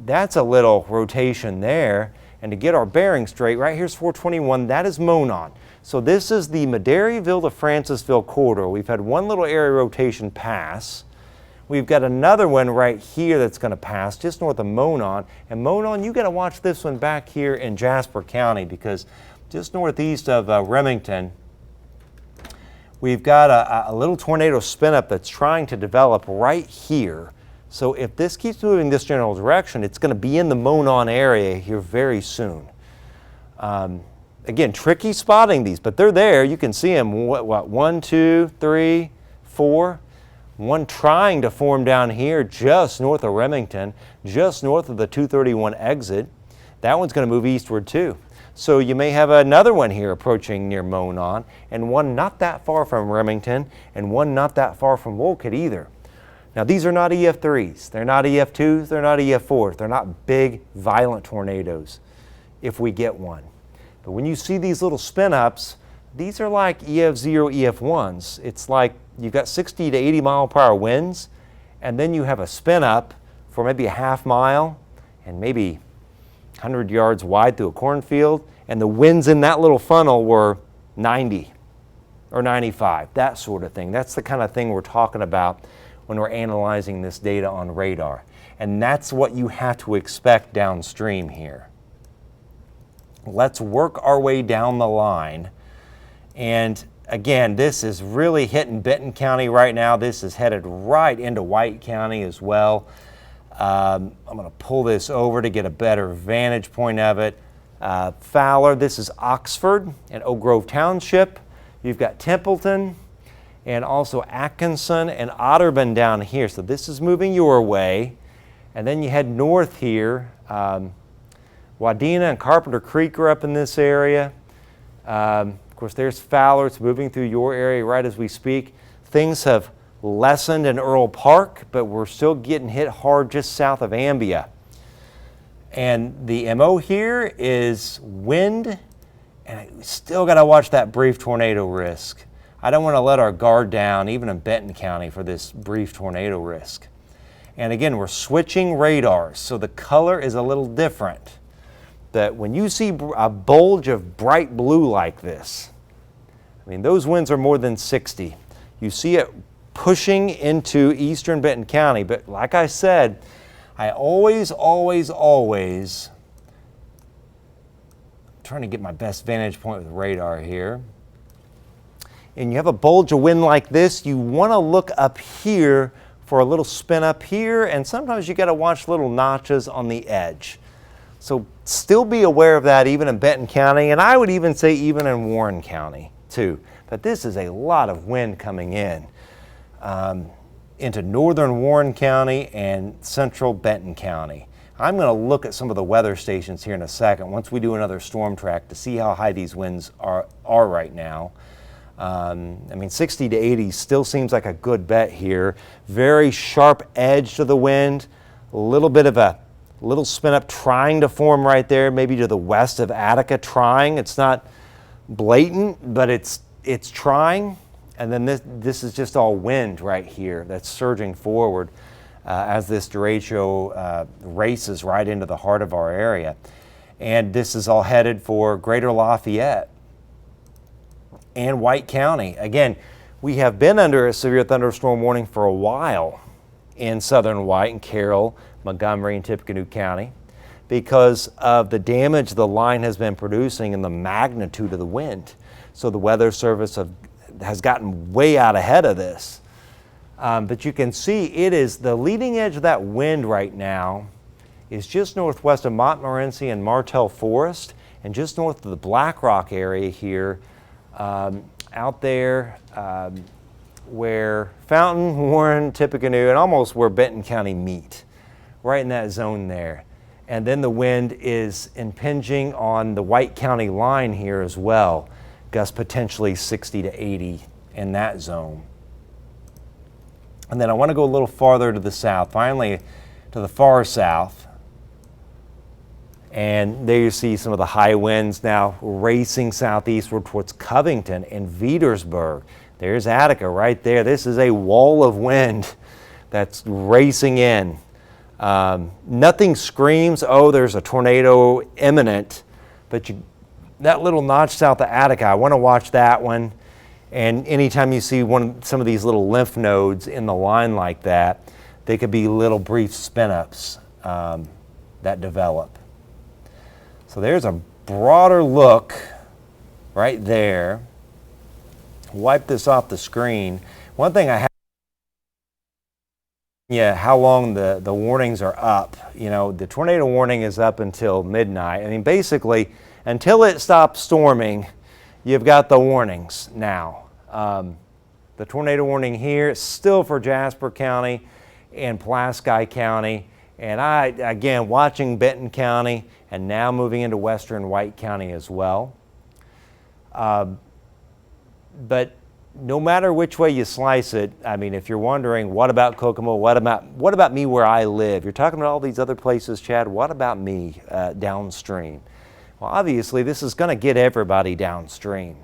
A: that's a little rotation there. And to get our bearings straight, right here's 421, that is Monon. So this is the Madairyville to Francisville corridor. We've had one little area rotation pass. We've got another one right here that's going to pass just north of Monon. And Monon, you got to watch this one back here in Jasper County, because just northeast of Remington, we've got a little tornado spin-up that's trying to develop right here. So if this keeps moving this general direction, it's going to be in the Monon area here very soon. Again, tricky spotting these, but they're there. You can see them, what 1, 2, 3, 4. One trying to form down here just north of Remington, just north of the 231 exit. That one's going to move eastward too. So you may have another one here approaching near Monon, and one not that far from Remington, and one not that far from Wolcott either. Now these are not EF3s, they're not EF2s, they're not EF4s, they're not big violent tornadoes if we get one. But when you see these little spin-ups, these are like EF0, EF1s. It's like you've got 60 to 80 mile per hour winds, and then you have a spin-up for maybe a half mile and maybe 100 yards wide through a cornfield, and the winds in that little funnel were 90 or 95, that sort of thing. That's the kind of thing we're talking about when we're analyzing this data on radar. And that's what you have to expect downstream here. Let's work our way down the line. And again, this is really hitting Benton County right now. This is headed right into White County as well. I'm going to pull this over to get a better vantage point of it. Fowler, this is Oxford and Oak Grove Township. You've got Templeton and also Atkinson and Otterburn down here. So this is moving your way. And then you head north here. Wadena and Carpenter Creek are up in this area. Of course, there's Fowler. It's moving through your area right as we speak. Things have lessened in Earl Park, but we're still getting hit hard just south of Ambia. And the MO here is wind, and we still got to watch that brief tornado risk. I don't want to let our guard down, even in Benton County, for this brief tornado risk. And again, we're switching radars, so the color is a little different. That when you see a bulge of bright blue like this, I mean, those winds are more than 60. You see it pushing into eastern Benton County, but like I said, I always trying to get my best vantage point with radar here. And you have a bulge of wind like this, you want to look up here for a little spin up here, and sometimes you got to watch little notches on the edge. So still be aware of that even in Benton County, and I would even say even in Warren County too. But this is a lot of wind coming in into northern Warren County and central Benton County. I'm going to look at some of the weather stations here in a second once we do another storm track to see how high these winds are right now. I mean, 60 to 80 still seems like a good bet here. Very sharp edge to the wind, a little bit of a little spin up trying to form right there, maybe to the west of Attica trying. It's not blatant, but it's trying. And then this is just all wind right here that's surging forward as this derecho races right into the heart of our area. And this is all headed for Greater Lafayette and White County. Again, we have been under a severe thunderstorm warning for a while in southern White and Carroll, Montgomery, and Tippecanoe County because of the damage the line has been producing and the magnitude of the wind. So the Weather Service has gotten way out ahead of this. But you can see it is the leading edge of that wind right now is just northwest of Montmorency and Martell Forest and just north of the Black Rock area here. Out there where Fountain, Warren, Tippecanoe, and almost where Benton County meet, right in that zone there. And then the wind is impinging on the White County line here as well, gusts potentially 60 to 80 in that zone. And then I want to go a little farther to the south, finally to the far south. And there you see some of the high winds now racing southeastward towards Covington and Petersburg. There's Attica right there. This is a wall of wind that's racing in. Nothing screams, oh, there's a tornado imminent, but that little notch south of Attica, I want to watch that one. And anytime you see some of these little lymph nodes in the line like that, they could be little brief spin-ups that develop. So there's a broader look right there. Wipe this off the screen. One thing I have, how long the warnings are up. You know, the tornado warning is up until midnight. I mean, basically, until it stops storming, you've got the warnings now. The tornado warning here is still for Jasper County and Pulaski County. And again, watching Benton County and now moving into western White County as well. But no matter which way you slice it, I mean, if you're wondering, what about Kokomo? What about me where I live? You're talking about all these other places, Chad. What about me downstream? Well, obviously, this is going to get everybody downstream.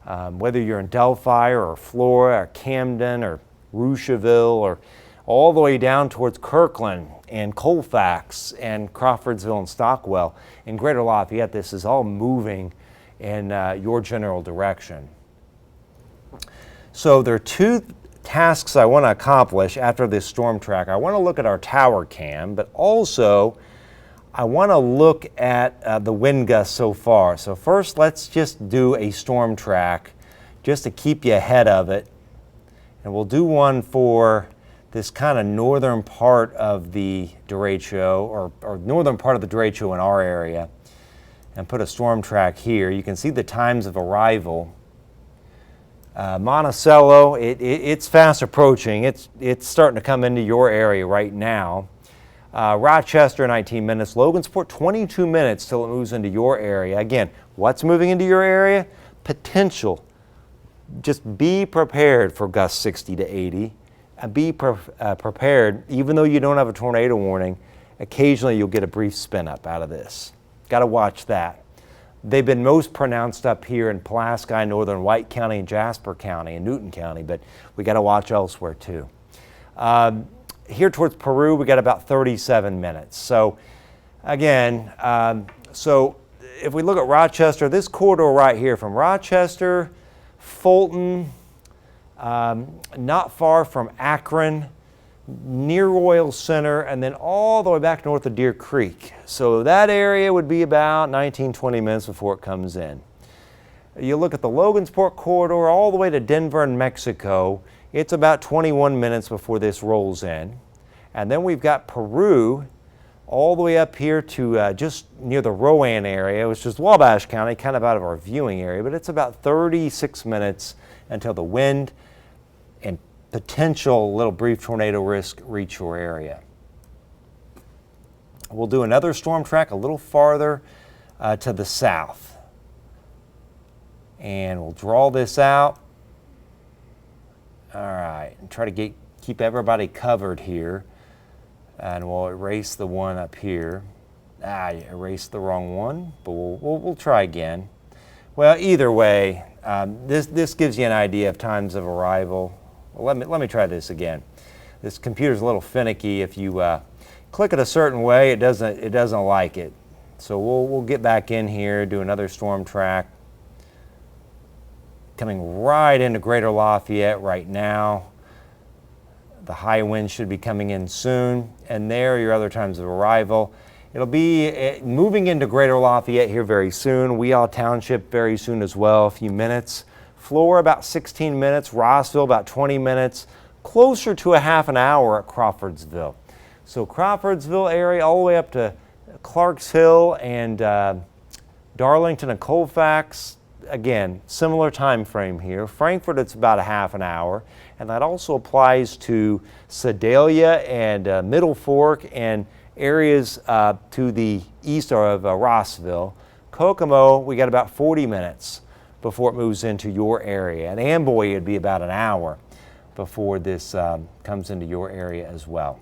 A: Whether you're in Delphi or Flora or Camden or Roucheville or all the way down towards Kirkland and Colfax and Crawfordsville and Stockwell. In Greater Lafayette, this is all moving in your general direction. So there are two tasks I want to accomplish after this storm track. I want to look at our tower cam, but also I want to look at the wind gusts so far. So first, let's just do a storm track just to keep you ahead of it. And we'll do one for this kind of northern part of the derecho, or northern part of the derecho in our area, and put a storm track here. You can see the times of arrival. Monticello, it's fast approaching. It's starting to come into your area right now. Rochester, 19 minutes. Logansport, 22 minutes till it moves into your area. Again, what's moving into your area? Potential. Just be prepared for gusts 60 to 80. And be prepared, even though you don't have a tornado warning, occasionally you'll get a brief spin up out of this. Got to watch that. They've been most pronounced up here in Pulaski, northern White County, and Jasper County, and Newton County, but we got to watch elsewhere too. Here towards Peru, we got about 37 minutes. So again, so if we look at Rochester, this corridor right here from Rochester, Fulton, not far from Akron, near Royal Center, and then all the way back north of Deer Creek. So that area would be about 19-20 minutes before it comes in. You look at the Logansport corridor all the way to Denver and Mexico, it's about 21 minutes before this rolls in. And then we've got Peru all the way up here to just near the Rowan area, which is Wabash County, kind of out of our viewing area, but it's about 36 minutes until the wind and potential little brief tornado risk reach your area. We'll do another storm track a little farther to the south. And we'll draw this out. All right, and try to keep everybody covered here. And we'll erase the one up here. I erased the wrong one, but we'll try again. Well, either way, this gives you an idea of times of arrival. Well, let me try this again. This computer's a little finicky. If you click it a certain way, it doesn't like it. So we'll get back in here, do another storm track. Coming right into Greater Lafayette right now. The high wind should be coming in soon, and there are your other times of arrival. It'll be moving into Greater Lafayette here very soon. Weehaw Township very soon as well, a few minutes. Flora about 16 minutes, Rossville about 20 minutes, closer to a half an hour at Crawfordsville. So Crawfordsville area all the way up to Clarks Hill and Darlington and Colfax. Again, similar time frame here. Frankfort, it's about a half an hour, and that also applies to Sedalia and Middle Fork and areas to the east of Rossville. Kokomo, we got about 40 minutes before it moves into your area, and Amboy would be about an hour before this comes into your area as well.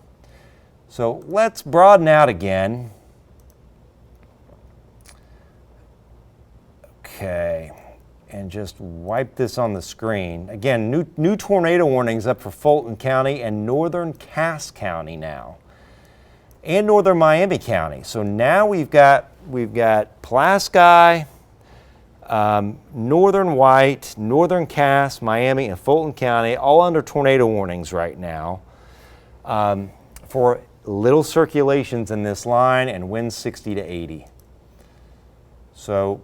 A: So let's broaden out again. Okay, and just wipe this on the screen. Again, new tornado warnings up for Fulton County and northern Cass County now, and northern Miami County. So now we've got Pulaski, northern White, northern Cass, Miami, and Fulton County, all under tornado warnings right now for little circulations in this line and winds 60 to 80. So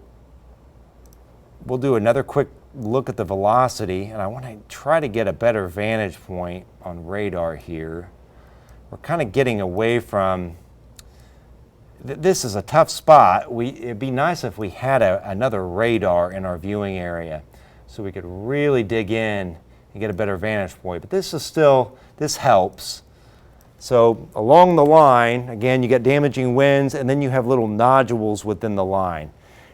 A: we'll do another quick look at the velocity, and I want to try to get a better vantage point on radar here. We're kind of getting away from, this is a tough spot. It'd be nice if we had another radar in our viewing area so we could really dig in and get a better vantage point. But this helps. So along the line, again, you get damaging winds, and then you have little nodules within the line.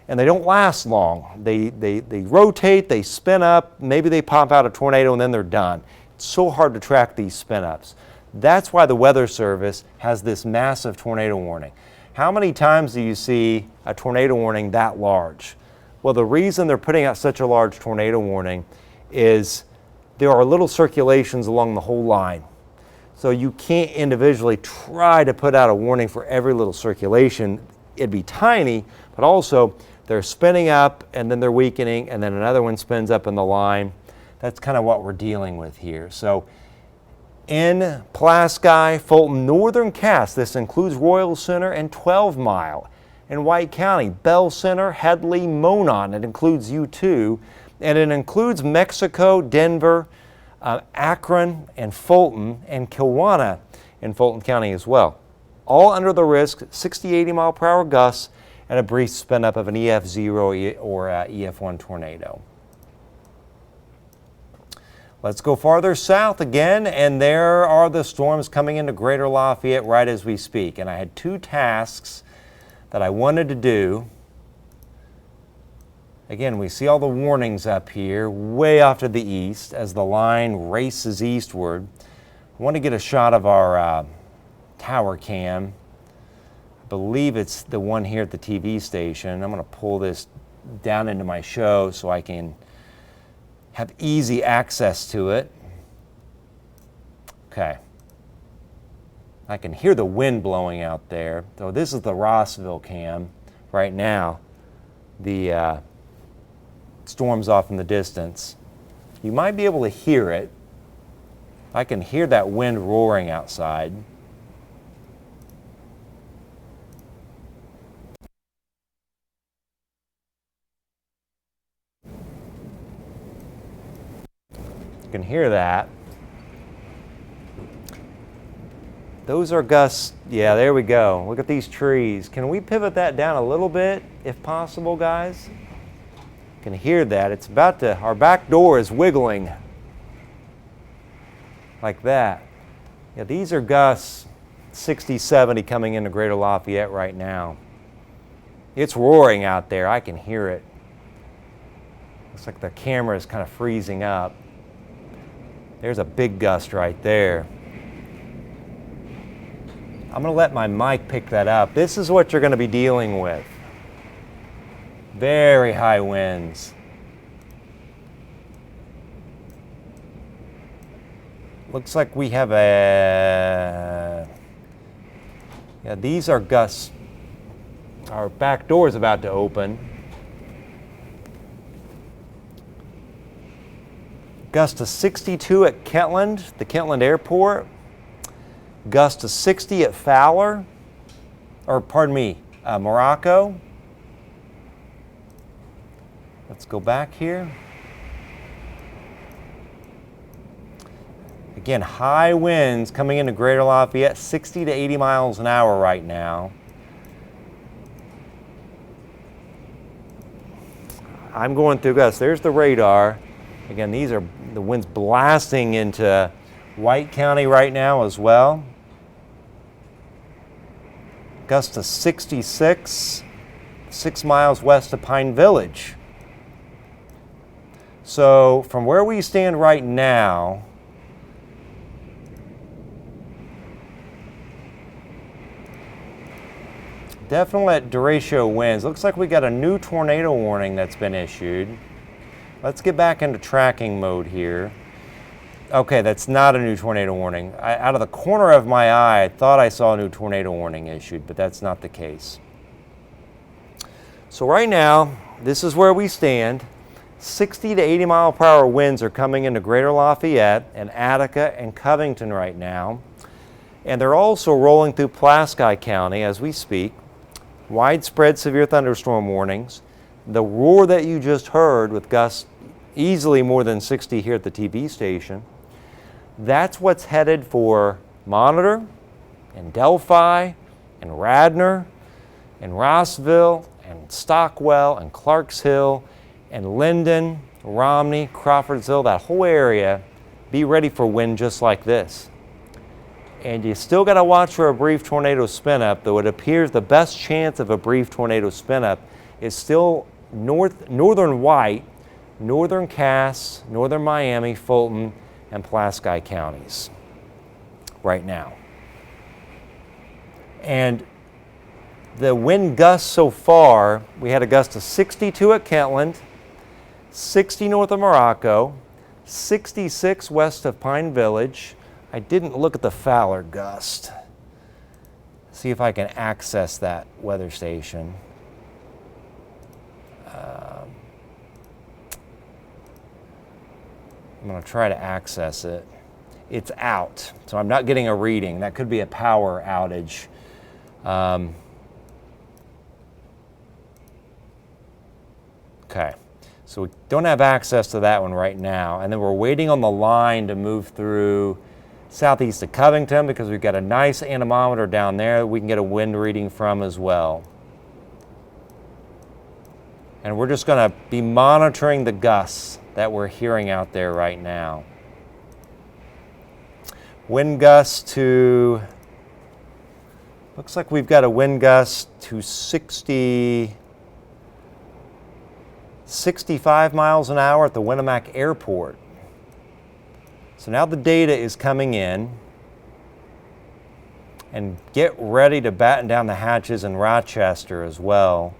A: And they don't last long. They rotate, they spin up, maybe they pop out a tornado, and then they're done. It's so hard to track these spin-ups. That's why the Weather Service has this massive tornado warning. How many times do you see a tornado warning that large? Well, the reason they're putting out such a large tornado warning is there are little circulations along the whole line. So you can't individually try to put out a warning for every little circulation. It'd be tiny, but also they're spinning up and then they're weakening and then another one spins up in the line. That's kind of what we're dealing with here. So in Pulaski, Fulton, northern Cass, this includes Royal Center and 12 Mile. In White County, Bell Center, Headley, Monon, it includes you too. And it includes Mexico, Denver, Akron, and Fulton, and Kiwanis in Fulton County as well. All under the risk, 60, 80 mile per hour gusts, and a brief spin up of an EF0 or EF1 tornado. Let's go farther south again, and there are the storms coming into Greater Lafayette right as we speak. And I had two tasks that I wanted to do. Again, we see all the warnings up here, way off to the east as the line races eastward. I want to get a shot of our tower cam. I believe it's the one here at the TV station. I'm going to pull this down into my show so I can have easy access to it. Okay. I can hear the wind blowing out there. So this is the Rossville cam right now. The storm's off in the distance. You might be able to hear it. I can hear that wind roaring outside. You can hear that. Those are gusts. Yeah, there we go. Look at these trees. Can we pivot that down a little bit, if possible, guys? You can hear that. It's about to, our back door is wiggling. Like that. Yeah, these are gusts 60, 70 coming into Greater Lafayette right now. It's roaring out there. I can hear it. Looks like the camera is kind of freezing up. There's a big gust right there. I'm going to let my mic pick that up. This is what you're going to be dealing with. Very high winds. Looks like we have a... Yeah, these are gusts. Our back door is about to open. Gust to 62 at Kentland, the Kentland Airport. Gust to 60 at Fowler, or pardon me, Morocco. Let's go back here. Again, high winds coming into Greater Lafayette, 60 to 80 miles an hour right now. I'm going through gusts. There's the radar. Again, these are the winds blasting into White County right now as well. Gust to 66, 6 miles west of Pine Village. So from where we stand right now, definitely at derecho winds. Looks like we got a new tornado warning that's been issued. Let's get back into tracking mode here. Okay, that's not a new tornado warning. Out of the corner of my eye, I thought I saw a new tornado warning issued, but that's not the case. So right now, this is where we stand. 60 to 80 mile per hour winds are coming into Greater Lafayette and Attica and Covington right now. And they're also rolling through Pulaski County as we speak. Widespread severe thunderstorm warnings. The roar that you just heard with gusts easily more than 60 here at the TV station, that's what's headed for Monitor and Delphi and Radnor and Rossville and Stockwell and Clarksville and Linden, Romney, Crawfordsville, that whole area. Be ready for wind just like this. And you still got to watch for a brief tornado spin-up, though it appears the best chance of a brief tornado spin-up is still northern White, northern Cass, northern Miami, Fulton, and Pulaski counties right now. And the wind gusts so far, we had a gust of 62 at Kentland, 60 north of Morocco, 66 west of Pine Village. I didn't look at the Fowler gust. See if I can access that weather station. I'm going to try to access it. It's out, so I'm not getting a reading. That could be a power outage. Okay, so we don't have access to that one right now. And then we're waiting on the line to move through southeast of Covington because we've got a nice anemometer down there that we can get a wind reading from as well. And we're just going to be monitoring the gusts that we're hearing out there right now. Wind gusts to, looks like we've got a wind gust to 65 miles an hour at the Winnemac Airport. So now the data is coming in, and get ready to batten down the hatches in Rochester as well.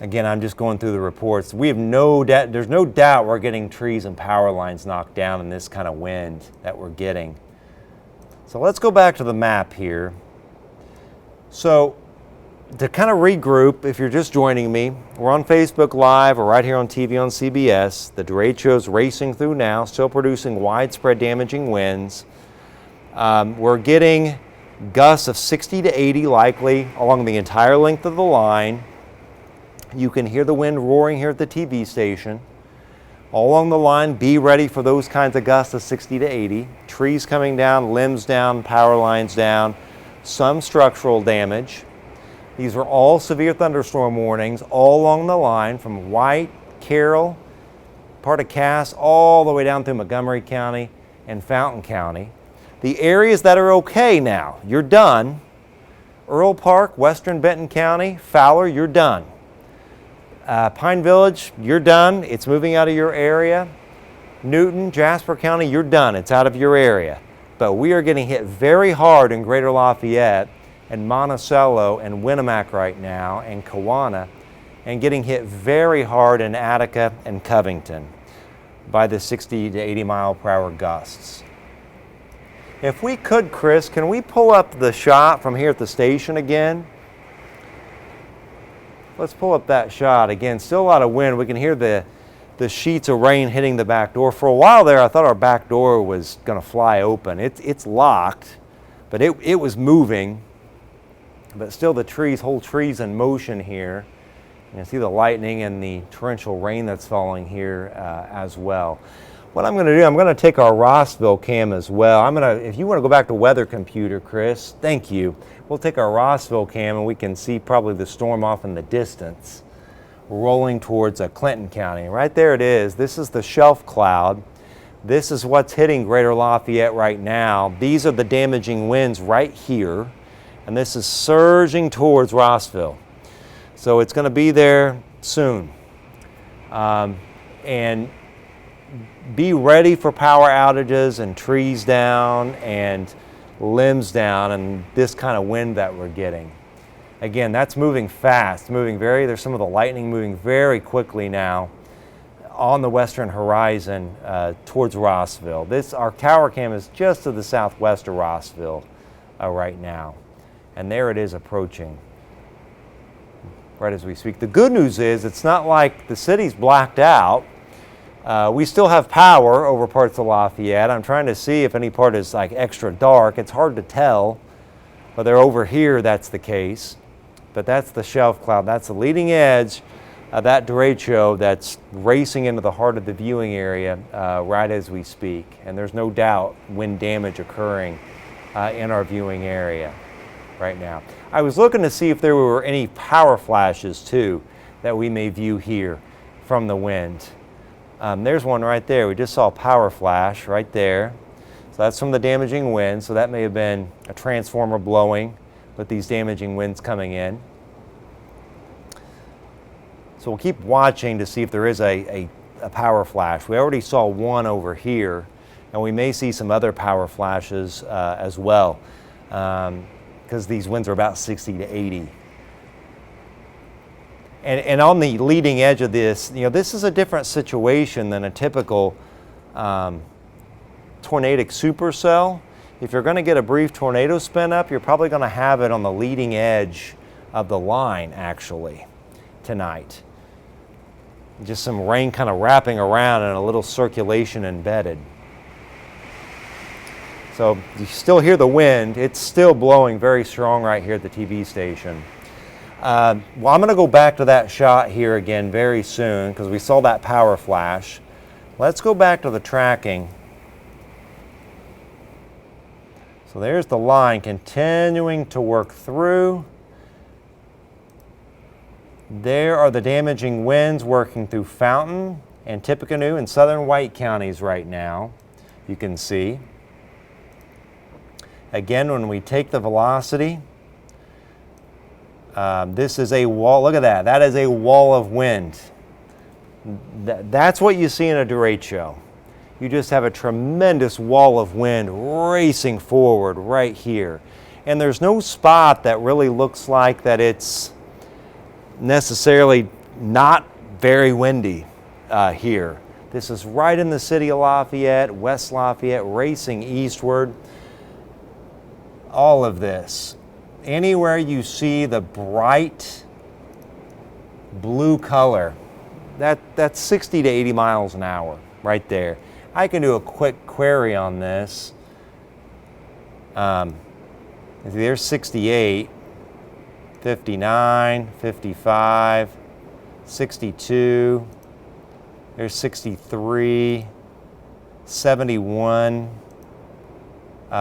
A: Again, I'm just going through the reports. We have there's no doubt we're getting trees and power lines knocked down in this kind of wind that we're getting. So let's go back to the map here. So to kind of regroup, if you're just joining me, we're on Facebook Live or right here on TV on CBS. The Derecho is racing through now, still producing widespread damaging winds. We're getting gusts of 60 to 80 likely along the entire length of the line. You can hear the wind roaring here at the TV station. All along the line, be ready for those kinds of gusts of 60 to 80. Trees coming down, limbs down, power lines down, some structural damage. These are all severe thunderstorm warnings all along the line from White, Carroll, part of Cass, all the way down through Montgomery County and Fountain County. The areas that are okay now, you're done. Earl Park, Western Benton County, Fowler, you're done. Pine Village, you're done. It's moving out of your area. Newton, Jasper County, you're done. It's out of your area. But we are getting hit very hard in Greater Lafayette and Monticello and Winnemac right now and Kewanna, and getting hit very hard in Attica and Covington by the 60 to 80 mile per hour gusts. If we could, Chris, can we pull up the shot from here at the station again? Let's pull up that shot again. Still a lot of wind. We can hear the sheets of rain hitting the back door. For a while there, I thought our back door was going to fly open. It's locked, but it was moving. But still, the whole trees in motion here. You can see the lightning and the torrential rain that's falling here as well. What I'm going to do, I'm going to take our Rossville cam as well. If you want to go back to weather computer, Chris, thank you. We'll take our Rossville cam and we can see probably the storm off in the distance, rolling towards Clinton County. Right there it is. This is the shelf cloud. This is what's hitting Greater Lafayette right now. These are the damaging winds right here. And this is surging towards Rossville. So it's going to be there soon. And be ready for power outages and trees down and limbs down and this kind of wind that we're getting. Again, that's moving fast, there's some of the lightning moving very quickly now on the western horizon towards Rossville. Our tower cam is just to the southwest of Rossville right now. And there it is approaching right as we speak. The good news is it's not like the city's blacked out. We still have power over parts of Lafayette. I'm trying to see if any part is like extra dark. It's hard to tell whether over here that's the case. But that's the shelf cloud. That's the leading edge of that derecho that's racing into the heart of the viewing area right as we speak. And there's no doubt wind damage occurring in our viewing area right now. I was looking to see if there were any power flashes too that we may view here from the wind. There's one right there. We just saw a power flash right there. So that's from the damaging wind. So that may have been a transformer blowing with these damaging winds coming in. So we'll keep watching to see if there is a power flash. We already saw one over here, and we may see some other power flashes as well, because these winds are about 60 to 80. And on the leading edge of this, this is a different situation than a typical tornadic supercell. If you're going to get a brief tornado spin up, you're probably going to have it on the leading edge of the line actually tonight. Just some rain kind of wrapping around and a little circulation embedded. So you still hear the wind. It's still blowing very strong right here at the TV station. Well, I'm going to go back to that shot here again very soon because we saw that power flash. Let's go back to the tracking. So there's the line continuing to work through. There are the damaging winds working through Fountain and Tippecanoe and southern White counties right now, you can see. Again, when we take the velocity, this is a wall. Look at that. That is a wall of wind. That's what you see in a derecho. You just have a tremendous wall of wind racing forward right here. And there's no spot that really looks like that it's necessarily not very windy here. This is right in the city of Lafayette, West Lafayette, racing eastward. All of this anywhere you see the bright blue color, that's 60 to 80 miles an hour right there. I can do a quick query on this. There's 68, 59, 55, 62, there's 63, 71,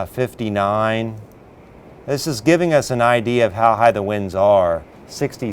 A: 59. This is giving us an idea of how high the winds are. 60